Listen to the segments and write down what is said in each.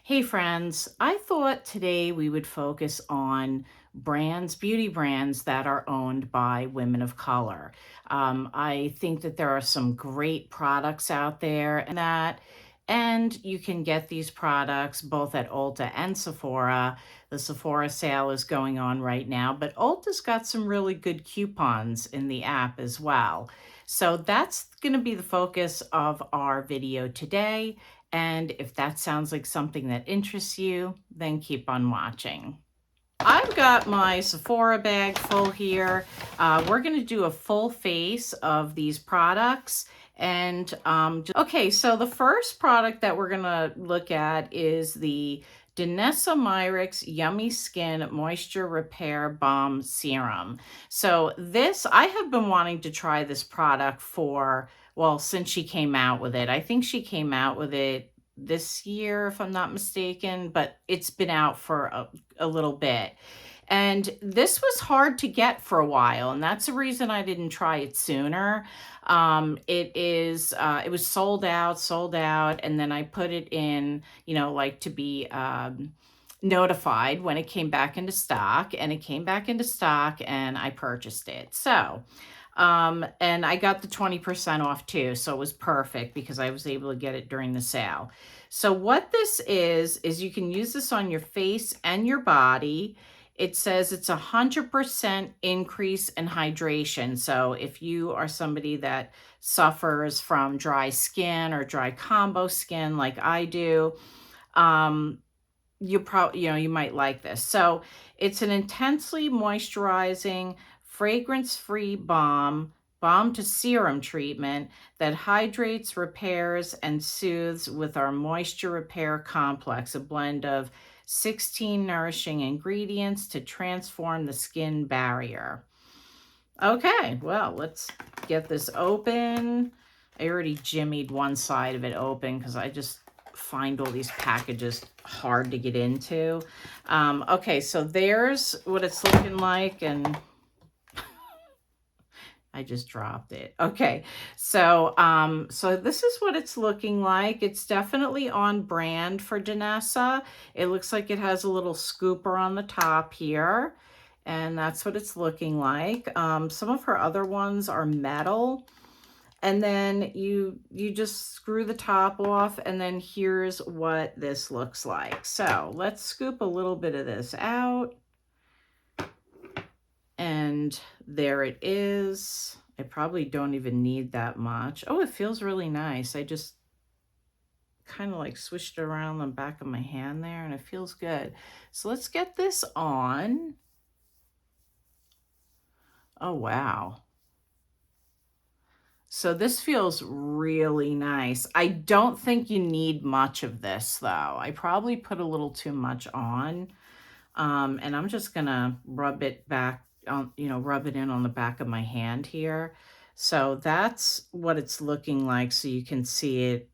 Hey friends, I thought today we would focus on beauty brands that are owned by women of color. I think that there are some great products out there and you can get these products both at Ulta and Sephora. The Sephora sale is going on right now, but Ulta's got some really good coupons in the app as well. So that's going to be the focus of our video today. And if that sounds like something that interests you, then keep on watching. I've got my Sephora bag full here. We're going to do a full face of these products. And okay, so the first product that we're going to look at is the Danielessa Myrix Yummy Skin Moisture Repair Balm Serum. So this, I have been wanting to try this product for, well, since she came out with it. I think she came out with it this year, if I'm not mistaken, but it's been out for a little bit. And this was hard to get for a while, and that's the reason I didn't try it sooner. It was sold out, and then I put it in, like to be notified when it came back into stock, and it came back into stock, and I purchased it. So, and I got the 20% off too, so it was perfect because I was able to get it during the sale. So what this is you can use this on your face and your body. It says it's 100% increase in hydration. So if you are somebody that suffers from dry skin or dry combo skin like I do, you might like this. So it's an intensely moisturizing, fragrance-free balm to serum treatment that hydrates, repairs, and soothes with our moisture repair complex, a blend of 16 nourishing ingredients to transform the skin barrier. Okay, well, let's get this open. I already jimmied one side of it open because I just find all these packages hard to get into. Okay, so there's what it's looking like, and I just dropped it. Okay, so so this is what it's looking like. It's definitely on brand for Danielessa. It looks like it has a little scooper on the top here, and that's what it's looking like. Some of her other ones are metal. And then you just screw the top off, and then here's what this looks like. So let's scoop a little bit of this out. And there it is. I probably don't even need that much. Oh, it feels really nice. I just kind of like swished it around the back of my hand there, and it feels good. So let's get this on. Oh, wow. So this feels really nice. I don't think you need much of this though. I probably put a little too much on. And I'm just gonna rub it back on, rub it in on the back of my hand here. So that's what it's looking like, so you can see it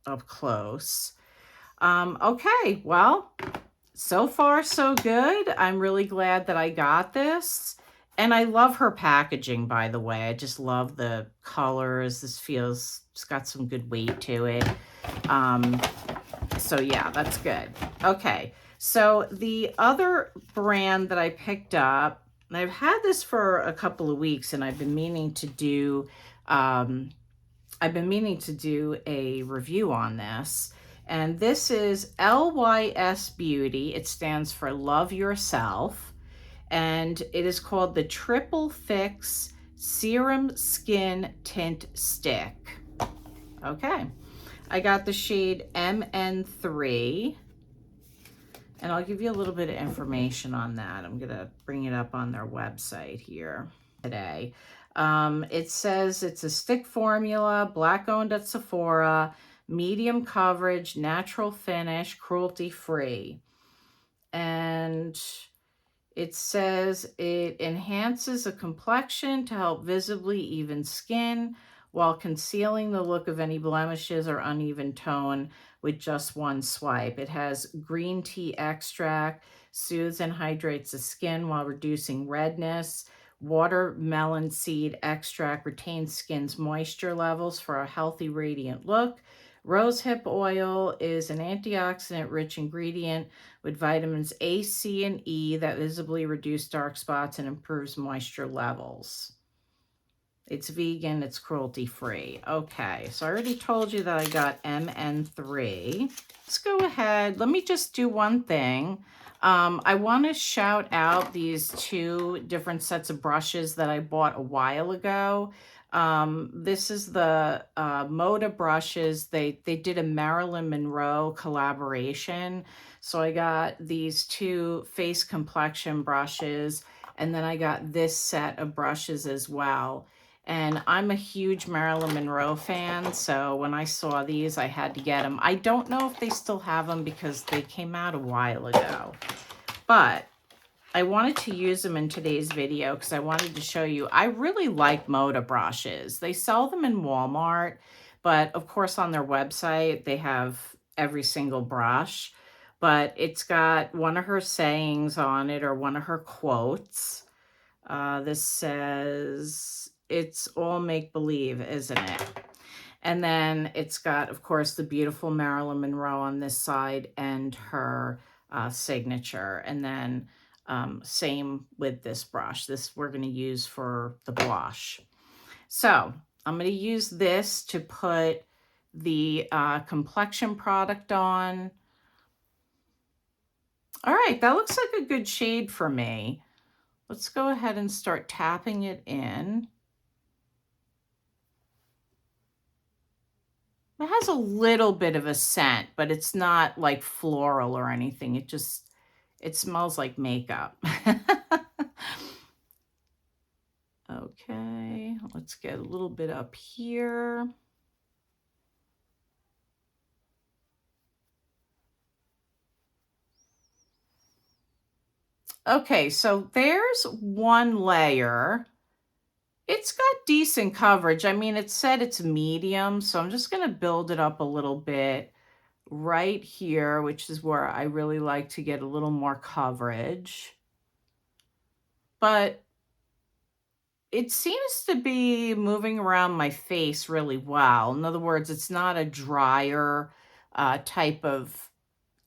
up close. Okay, well, so far so good. I'm really glad that I got this. And I love her packaging, by the way. I just love the colors. It's got some good weight to it. So yeah, that's good. Okay, so the other brand that I picked up, and I've had this for a couple of weeks, and I've been meaning to do a review on this. And this is LYS Beauty. It stands for Love Yourself. And it is called the Triple Fix Serum Skin Tint Stick. Okay. I got the shade MN3. And I'll give you a little bit of information on that. I'm going to bring it up on their website here today. It says it's a stick formula, black owned at Sephora, medium coverage, natural finish, cruelty-free. And it says it enhances a complexion to help visibly even skin while concealing the look of any blemishes or uneven tone with just one swipe. It has green tea extract, soothes and hydrates the skin while reducing redness. Watermelon seed extract retains skin's moisture levels for a healthy, radiant look. Rosehip oil is an antioxidant-rich ingredient with vitamins A, C, and E that visibly reduce dark spots and improves moisture levels. It's vegan, it's cruelty-free. Okay, so I already told you that I got MN3. Let's go ahead. Let me just do one thing. I want to shout out these two different sets of brushes that I bought a while ago. This is the Moda brushes. They did a Marilyn Monroe collaboration. So I got these two face complexion brushes, and then I got this set of brushes as well. And I'm a huge Marilyn Monroe fan, so when I saw these, I had to get them. I don't know if they still have them because they came out a while ago, but I wanted to use them in today's video because I wanted to show you. I really like Moda brushes. They sell them in Walmart, but of course on their website, they have every single brush, but it's got one of her sayings on it or one of her quotes. This says, "It's all make-believe, isn't it?" And then it's got, of course, the beautiful Marilyn Monroe on this side and her signature. And then same with this brush. This we're going to use for the blush. So I'm going to use this to put the complexion product on. All right, that looks like a good shade for me. Let's go ahead and start tapping it in. It has a little bit of a scent, but it's not like floral or anything. It smells like makeup. Okay, let's get a little bit up here. Okay, so there's one layer. It's got decent coverage. I mean, it said it's medium, so I'm just going to build it up a little bit right here, which is where I really like to get a little more coverage. But it seems to be moving around my face really well. In other words, it's not a drier type of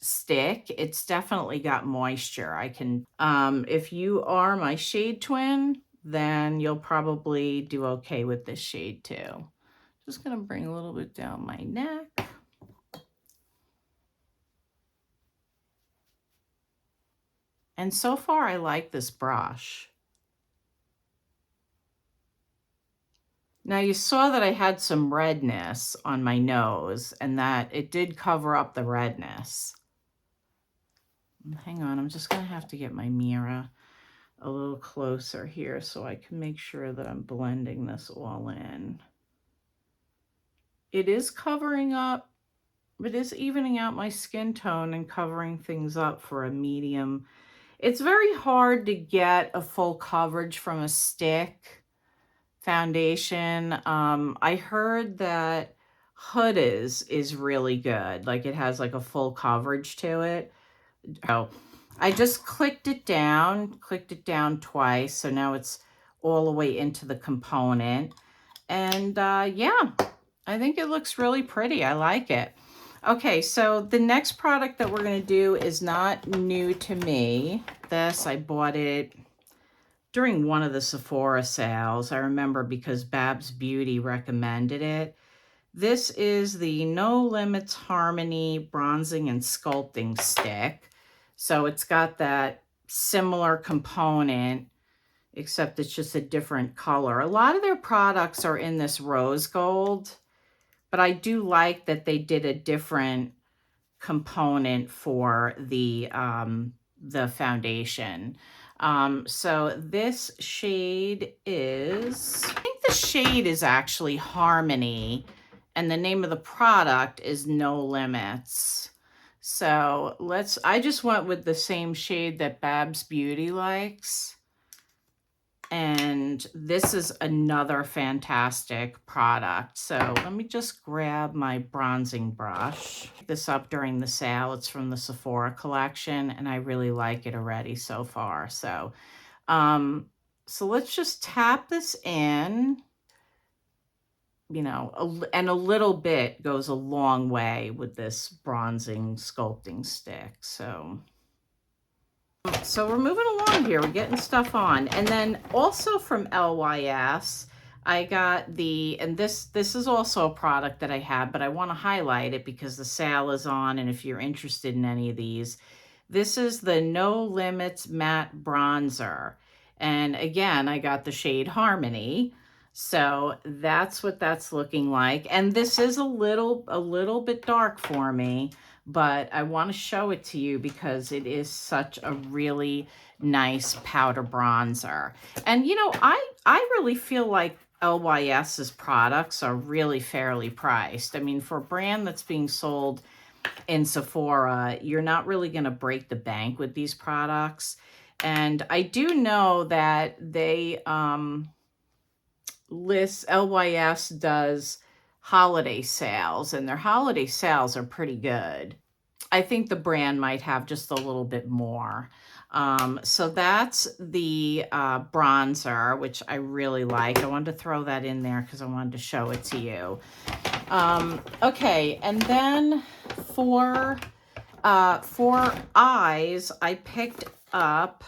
stick. It's definitely got moisture. If you are my shade twin, then you'll probably do okay with this shade too. Just gonna bring a little bit down my neck. And so far I like this brush. Now you saw that I had some redness on my nose and that it did cover up the redness. Hang on, I'm just gonna have to get my mirror a little closer here so I can make sure that I'm blending this all in. It is covering up, it is evening out my skin tone and covering things up for a medium. It's very hard to get a full coverage from a stick foundation. I heard that Huda's is really good. Like it has like a full coverage to it. Oh, I just clicked it down twice. So now it's all the way into the component. And yeah, I think it looks really pretty. I like it. Okay, so the next product that we're going to do is not new to me. This, I bought it during one of the Sephora sales. I remember because Babs Beauty recommended it. This is the No Limits Harmony Bronzing and Sculpting Stick. So it's got that similar component, except it's just a different color. A lot of their products are in this rose gold, but I do like that they did a different component for the foundation. So this shade is, I think the shade is actually Harmony, and the name of the product is No Limits. So I just went with the same shade that Babs Beauty likes. And this is another fantastic product. So let me just grab my bronzing brush. Picked this up during the sale. It's from the Sephora collection, and I really like it already so far. So let's just tap this in. you know, and a little bit goes a long way with this bronzing sculpting stick. So we're moving along here. We're getting stuff on. And then also from LYS, I got the, and this is also a product that I had, but I want to highlight it because the sale is on. And if you're interested in any of these, this is the No Limits Matte Bronzer. And again, I got the shade Harmony. So that's what that's looking like. And this is a little bit dark for me, but I want to show it to you because it is such a really nice powder bronzer. And you know, I really feel like LYS's products are really fairly priced. I mean, for a brand that's being sold in Sephora, you're not really going to break the bank with these products. And I do know that they LYS does holiday sales, and their holiday sales are pretty good. I think the brand might have just a little bit more. So that's the bronzer, which I really like. I wanted to throw that in there because I wanted to show it to you. Okay, and then for eyes, I picked up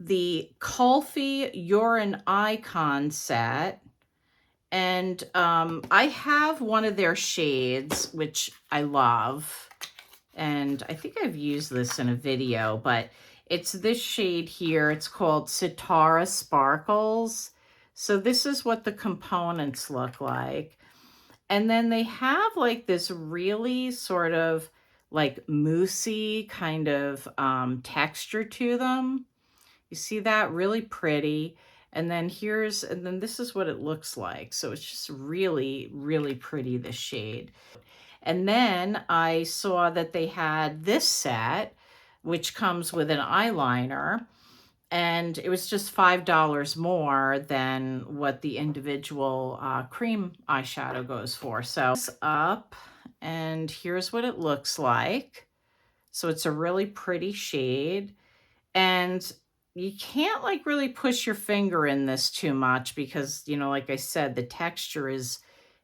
the Kulfi Urine Icon set. And I have one of their shades, which I love. And I think I've used this in a video, but it's this shade here. It's called Sitara Sparkles. So this is what the components look like. And then they have like this really sort of like moussey kind of texture to them. You see that? Really pretty. And then this is what it looks like. So it's just really, really pretty, this shade. And then I saw that they had this set, which comes with an eyeliner, and it was just $5 more than what the individual cream eyeshadow goes for. So it's up, and here's what it looks like. So it's a really pretty shade. And you can't like really push your finger in this too much because, you know, like I said, the texture is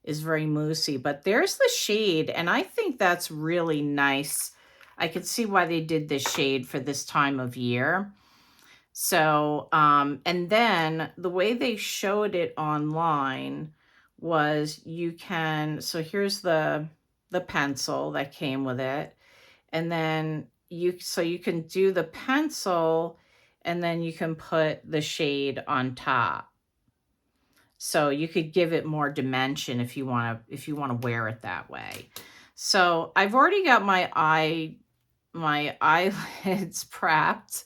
very moussey, but there's the shade. And I think that's really nice. I could see why they did this shade for this time of year. So, and then the way they showed it online was so here's the pencil that came with it. And then you can do the pencil and then you can put the shade on top. So you could give it more dimension if you want to wear it that way. So I've already got my eyelids prepped.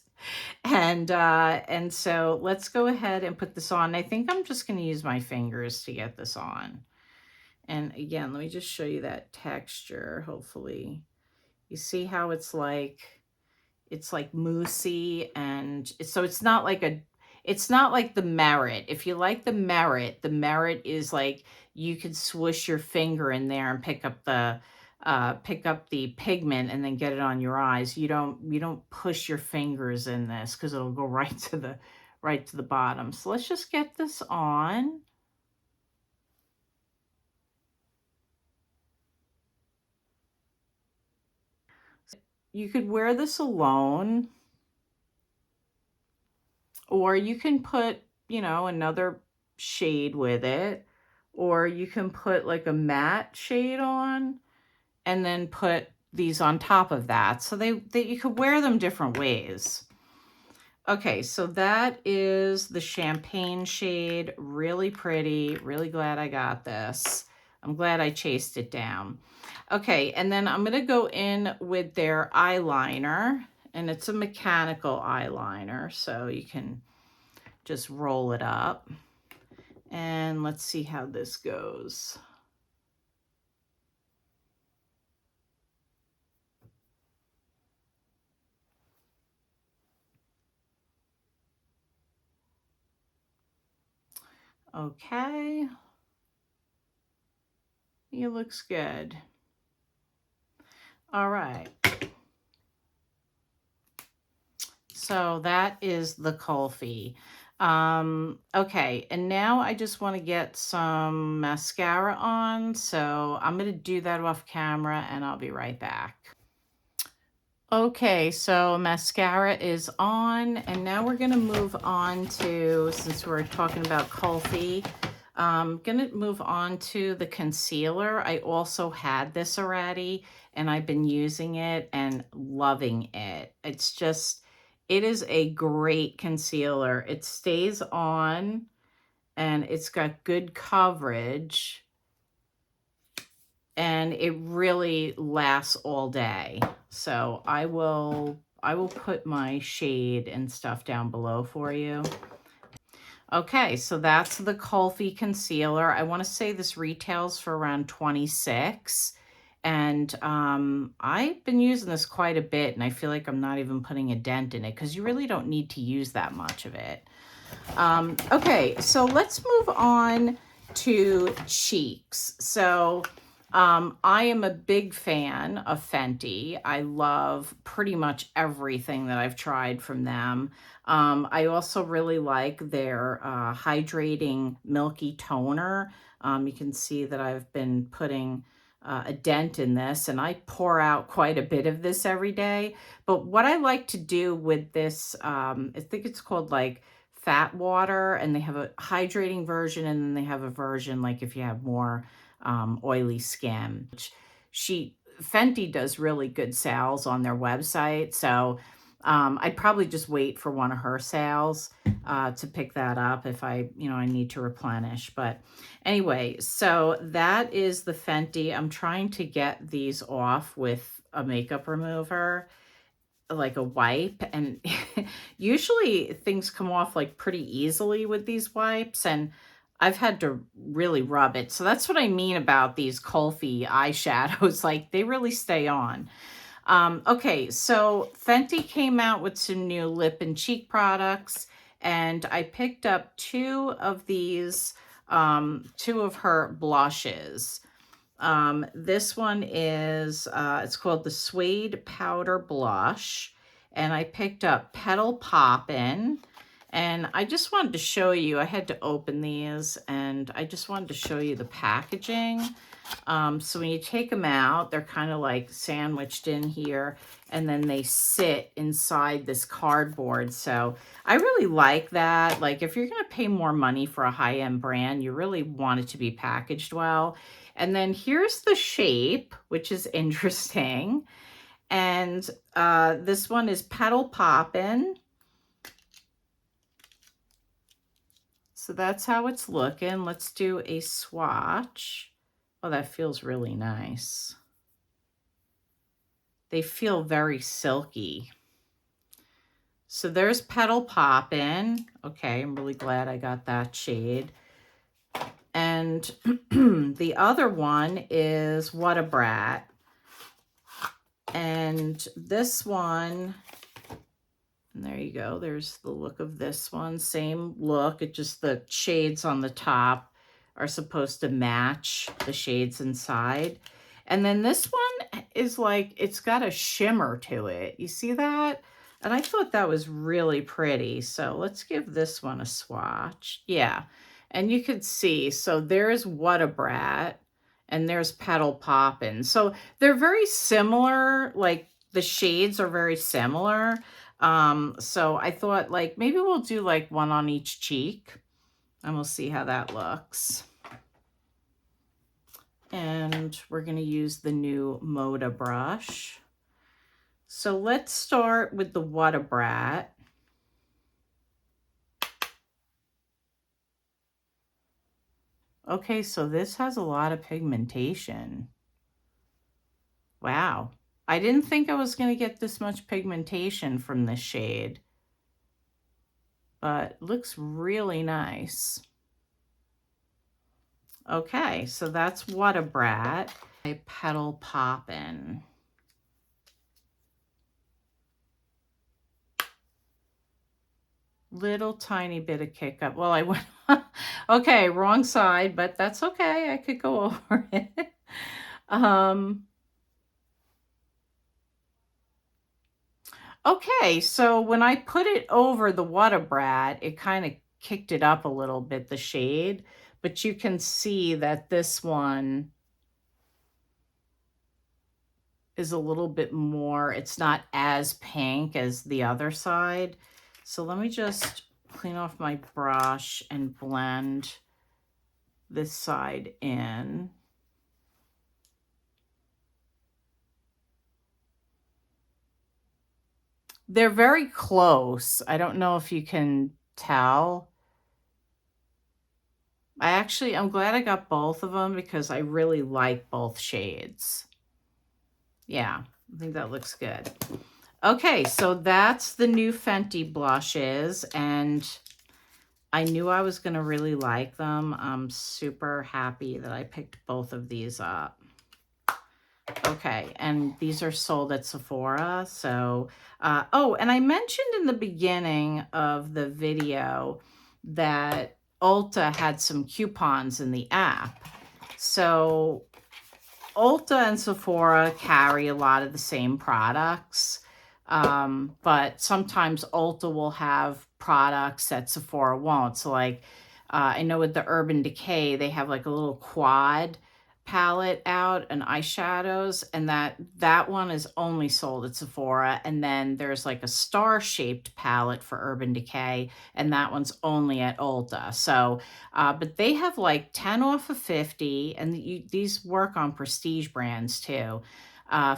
And so let's go ahead and put this on. I think I'm just going to use my fingers to get this on. And again, let me just show you that texture, hopefully. You see how it's like moussey, and so it's not like the Merit. If you like the Merit is like you could swoosh your finger in there and pick up the pigment and then get it on your eyes. You don't push your fingers in this because it'll go right to the bottom. So let's just get this on. You could wear this alone, or you can put, you know, another shade with it, or you can put like a matte shade on and then put these on top of that. So you could wear them different ways. Okay, so that is the Champaigne shade. Really pretty. Really glad I got this. I'm glad I chased it down. Okay, and then I'm going to go in with their eyeliner, and it's a mechanical eyeliner, so you can just roll it up. And let's see how this goes. Okay. It looks good. All right. So that is the Kulfi. Okay, and now I just want to get some mascara on, so I'm going to do that off camera and I'll be right back. Okay, so mascara is on, and now we're going to move on to, since we're talking about Kulfi, going to move on to the concealer. I also had this already, and I've been using it and loving it. It's just, it is a great concealer. It stays on, and it's got good coverage, and it really lasts all day. So I will put my shade and stuff down below for you. Okay, so that's the Kulfi concealer. I want to say this retails for around 26. And I've been using this quite a bit, and I feel like I'm not even putting a dent in it because you really don't need to use that much of it. Okay, so let's move on to cheeks. So I am a big fan of Fenty. I love pretty much everything that I've tried from them. I also really like their hydrating milky toner. You can see that I've been putting a dent in this, and I pour out quite a bit of this every day. But what I like to do with this, I think it's called like fat water, and they have a hydrating version, and then they have a version like if you have more oily skin. Fenty does really good sales on their website, so I'd probably just wait for one of her sales to pick that up if I need to replenish. But anyway, so that is the Fenty. I'm trying to get these off with a makeup remover, like a wipe, and usually things come off like pretty easily with these wipes, and I've had to really rub it. So that's what I mean about these Kulfi eyeshadows. Like, they really stay on. Okay, so Fenty came out with some new lip and cheek products, and I picked up two of these, two of her blushes. This one is, it's called the Suede Powder Blush, and I picked up Petal Poppin', and I just wanted to show you, I had to open these, and I just wanted to show you the packaging. So when you take them out, they're kind of like sandwiched in here, and then they sit inside this cardboard. So I really like that. Like, if you're going to pay more money for a high-end brand, you really want it to be packaged well. And then here's the shape, which is interesting. And this one is Petal Poppin'. So that's how it's looking. Let's do a swatch. Oh, that feels really nice. They feel very silky. So there's Petal Poppin'. Okay, I'm really glad I got that shade. And the other one is Wattabrat. And this one, and there you go, there's the look of this one. Same look, it just the shades on the top are supposed to match the shades inside. And then this one is like, it's got a shimmer to it. You see that? And I thought that was really pretty. So let's give this one a swatch. Yeah. And you could see, so there's Wattabrat and there's Petal Poppin'. So they're very similar, like the shades are very similar. So I thought, like, maybe we'll do like one on each cheek, and we'll see how that looks. And we're going to use the new Moda brush. So let's start with the Wattabrat. Okay, so this has a lot of pigmentation. Wow. I didn't think I was going to get this much pigmentation from this shade, but it looks really nice. Okay, so that's Wattabrat. Petal Poppin'. Little tiny bit of kick up. Well, I went, okay, wrong side, but that's okay. I could go over it. Okay, so when I put it over the Wattabrat, it kind of kicked it up a little bit, the shade, but you can see that this one is a little bit more, it's not as pink as the other side. So let me just clean off my brush and blend this side in. They're very close. I don't know if you can tell. I'm glad I got both of them because I really like both shades. Yeah, I think that looks good. Okay, so that's the new Fenty blushes, and I knew I was going to really like them. I'm super happy that I picked both of these up. Okay, and these are sold at Sephora. So, oh, and I mentioned in the beginning of the video that Ulta had some coupons in the app. So Ulta and Sephora carry a lot of the same products, but sometimes Ulta will have products that Sephora won't. So like, I know with the Urban Decay, they have like a little quad palette out and eyeshadows, and that one is only sold at Sephora. And then there's like a star-shaped palette for Urban Decay, and that one's only at Ulta. So but they have like 10 off of 50, and these work on prestige brands too.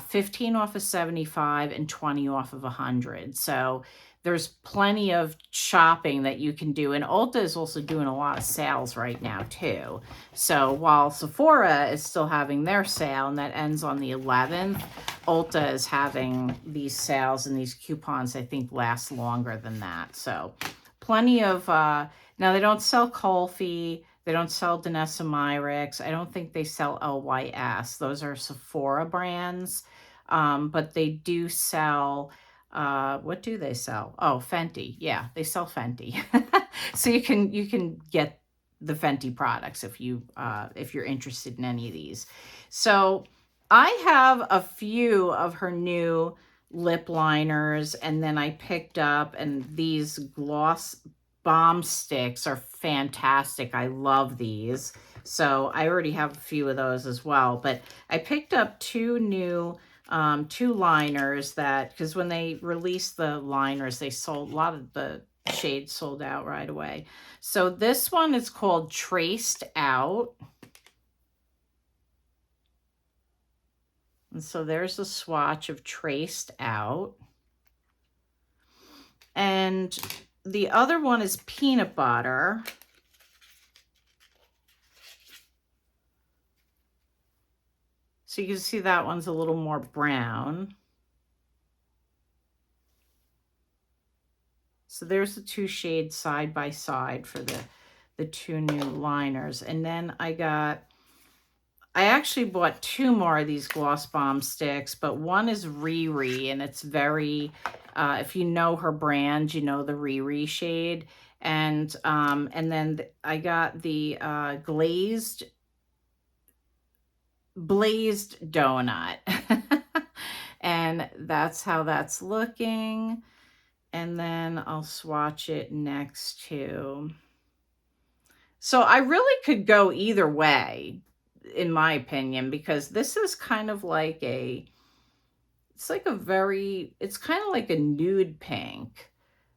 15 off of 75 and 20 off of 100. So there's plenty of shopping that you can do. And Ulta is also doing a lot of sales right now too. So while Sephora is still having their sale, and that ends on the 11th, Ulta is having these sales, and these coupons, I think, last longer than that. So plenty of, now they don't sell Colfi, they don't sell Danielessa Myrix, I don't think they sell LYS. Those are Sephora brands, but they do sell, what do they sell? Oh, Fenty. Yeah, they sell Fenty. So you can get the Fenty products if you're interested in any of these. So I have a few of her new lip liners, and then I picked up, and these gloss Balm sticks are fantastic. I love these. So I already have a few of those as well, but I picked up two new two liners that, because when they released the liners, they sold, a lot of the shades sold out right away. So this one is called Traced Out. And so there's a swatch of Traced Out. And the other one is Peanut Butter. So you can see that one's a little more brown. So there's the two shades side by side for the two new liners. And then I actually bought two more of these Gloss Bomb sticks, but one is Riri, and it's very, if you know her brand, you know the Riri shade. And then I got the Blaz'd donut. And that's how that's looking. And then I'll swatch it next to. So I really could go either way, in my opinion, because this is kind of like it's kind of like a nude pink.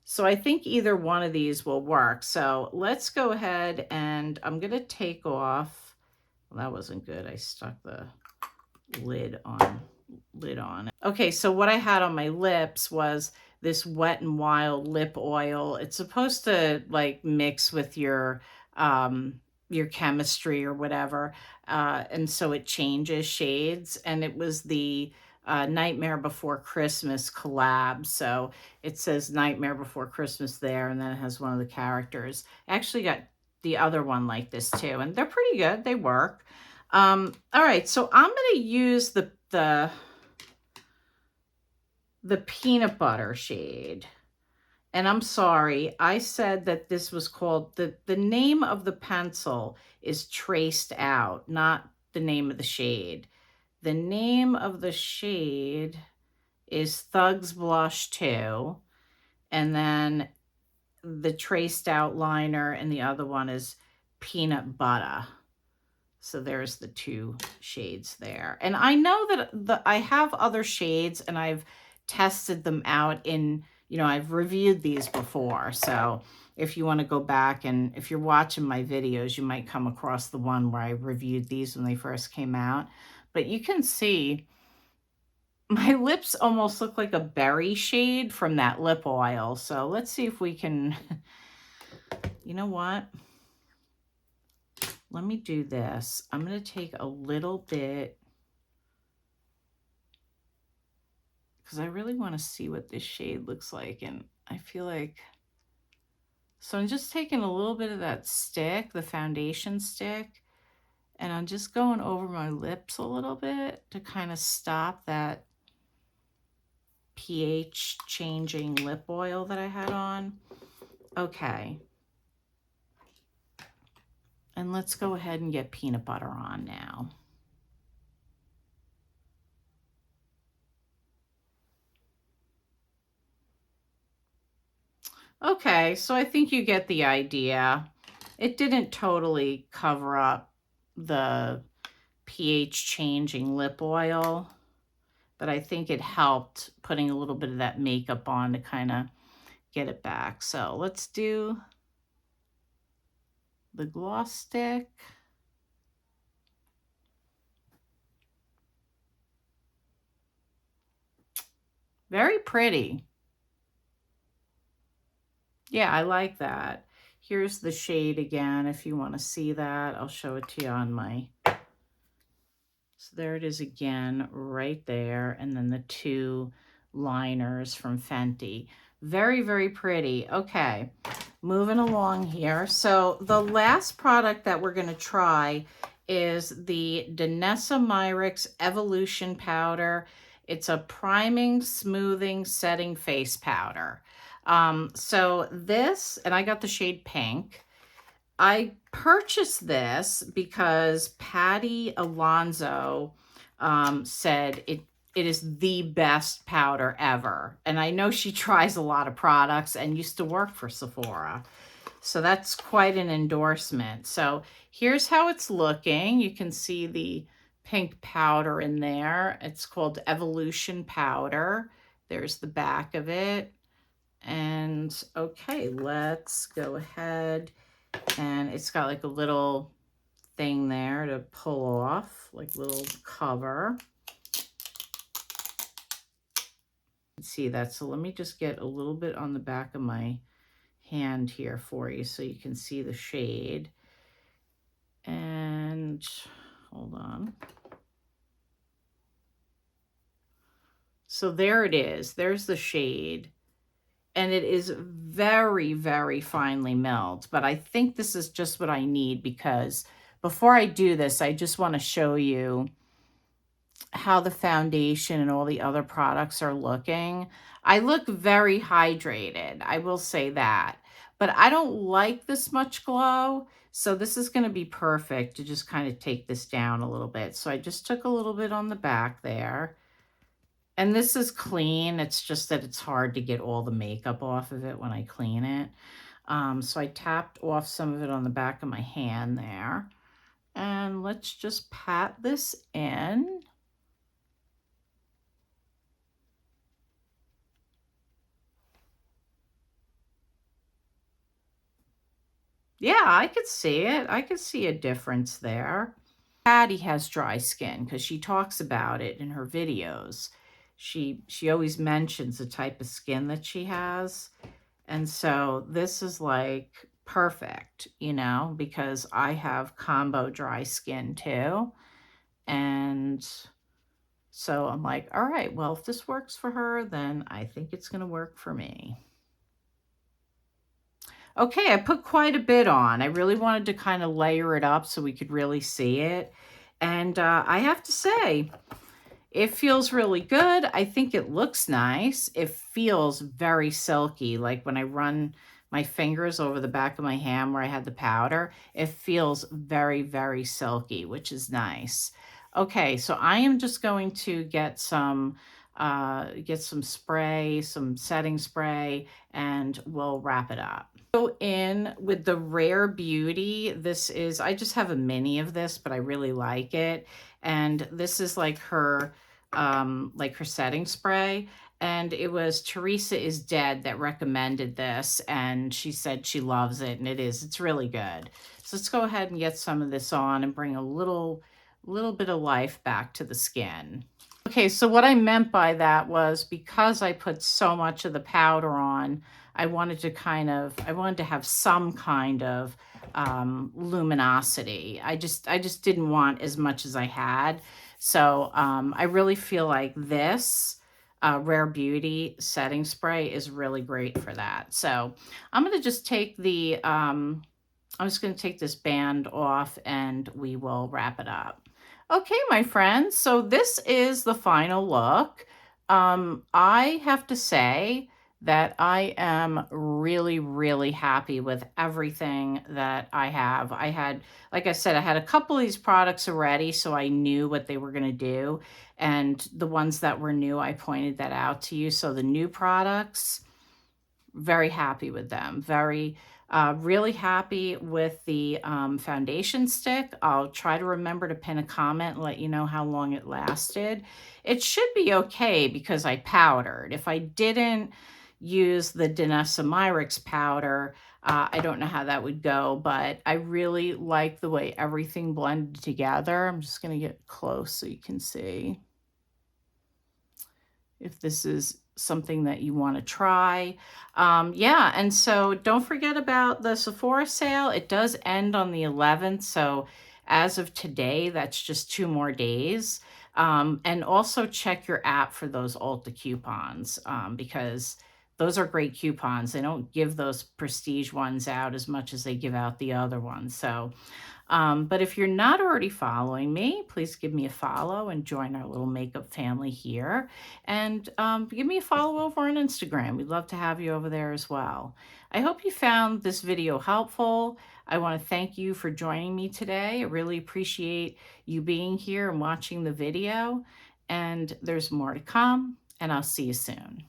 So I think either one of these will work. So let's go ahead, and I'm going to take off. Well, that wasn't good. I stuck the lid on it. Okay, so what I had on my lips was this Wet n Wild lip oil. It's supposed to like mix with your chemistry or whatever, and so it changes shades. And it was the Nightmare Before Christmas collab. So it says Nightmare Before Christmas there, and then it has one of the characters. I actually got the other one like this too, and they're pretty good. They work. All right, so I'm going to use the Peanut Butter shade. And I'm sorry, I said that this was called, the name of the pencil is Traced Out, not the name of the shade. The name of the shade is Thugs Blush 2. And then the traced outliner, and the other one is P'nut Butta. So there's the two shades there. And I know that I have other shades and I've tested them out in, you know, I've reviewed these before. So if you want to go back and if you're watching my videos, you might come across the one where I reviewed these when they first came out. But you can see my lips almost look like a berry shade from that lip oil. So let's see if we can, you know what? Let me do this. I'm going to take a little bit because I really want to see what this shade looks like. And I feel like, so I'm just taking a little bit of that stick, the foundation stick, and I'm just going over my lips a little bit to kind of stop that pH changing lip oil that I had on. Okay. And let's go ahead and get peanut butter on now. Okay, so I think you get the idea. It didn't totally cover up the pH changing lip oil, but I think it helped putting a little bit of that makeup on to kind of get it back. So let's do the gloss stick. Very pretty. Yeah, I like that. Here's the shade again. If you want to see that, I'll show it to you on my... So there it is again, right there. And then the two liners from Fenty. Very, very pretty. Okay, moving along here. So the last product that we're going to try is the Danielessa Myrix Evolution Powder. It's a priming, smoothing, setting face powder. So this, and I got the shade pink. I purchased this because Patty Alonso said it is the best powder ever. And I know she tries a lot of products and used to work for Sephora. So that's quite an endorsement. So here's how it's looking. You can see the pink powder in there. It's called Evolution Powder. There's the back of it. And okay, let's go ahead. And it's got like a little thing there to pull off, like little cover. See that? So let me just get a little bit on the back of my hand here for you so you can see the shade. And hold on. So there it is. There's the shade. And it is very, very finely milled. But I think this is just what I need because before I do this, I just want to show you how the foundation and all the other products are looking. I look very hydrated. I will say that. But I don't like this much glow. So this is going to be perfect to just kind of take this down a little bit. So I just took a little bit on the back there. And this is clean. It's just that it's hard to get all the makeup off of it when I clean it. So I tapped off some of it on the back of my hand there. And let's just pat this in. Yeah, I could see it. I could see a difference there. Patty has dry skin because she talks about it in her videos. She always mentions the type of skin that she has. And so this is like perfect, you know, because I have combo dry skin too. And so I'm like, all right, well, if this works for her, then I think it's going to work for me. Okay, I put quite a bit on. I really wanted to kind of layer it up so we could really see it. And I have to say, it feels really good. I think it looks nice. It feels very silky. Like when I run my fingers over the back of my hand where I had the powder, it feels very, very silky, which is nice. Okay, so I am just going to get some spray, some setting spray, and we'll wrap it up. Go in with the Rare Beauty. This is, I just have a mini of this, but I really like it. And this is like her setting spray. And it was Teresa is Dead that recommended this. And she said she loves it. And it's really good. So let's go ahead and get some of this on and bring a little bit of life back to the skin. Okay, so what I meant by that was because I put so much of the powder on, I wanted to have some kind of luminosity. I just didn't want as much as I had. So I really feel like this Rare Beauty setting spray is really great for that. So I'm going to just take I'm just going to take this band off and we will wrap it up. Okay, my friends, so this is the final look. I have to say that I am really, really happy with everything that I have. Like I said, I had a couple of these products already, so I knew what they were going to do. And the ones that were new, I pointed that out to you. So the new products, very happy with them. Really happy with the foundation stick. I'll try to remember to pin a comment and let you know how long it lasted. It should be okay because I powdered. If I didn't use the Danielessa Myrix powder, I don't know how that would go, but I really like the way everything blended together. I'm just going to get close so you can see if this is something that you want to try. Yeah, and so don't forget about the Sephora sale. It does end on the 11th, so as of today, that's just 2 more days. And also check your app for those Ulta coupons because those are great coupons. They don't give those prestige ones out as much as they give out the other ones. So but if you're not already following me, please give me a follow and join our little makeup family here. And give me a follow over on Instagram. We'd love to have you over there as well. I hope you found this video helpful. I want to thank you for joining me today. I really appreciate you being here and watching the video. And there's more to come, and I'll see you soon.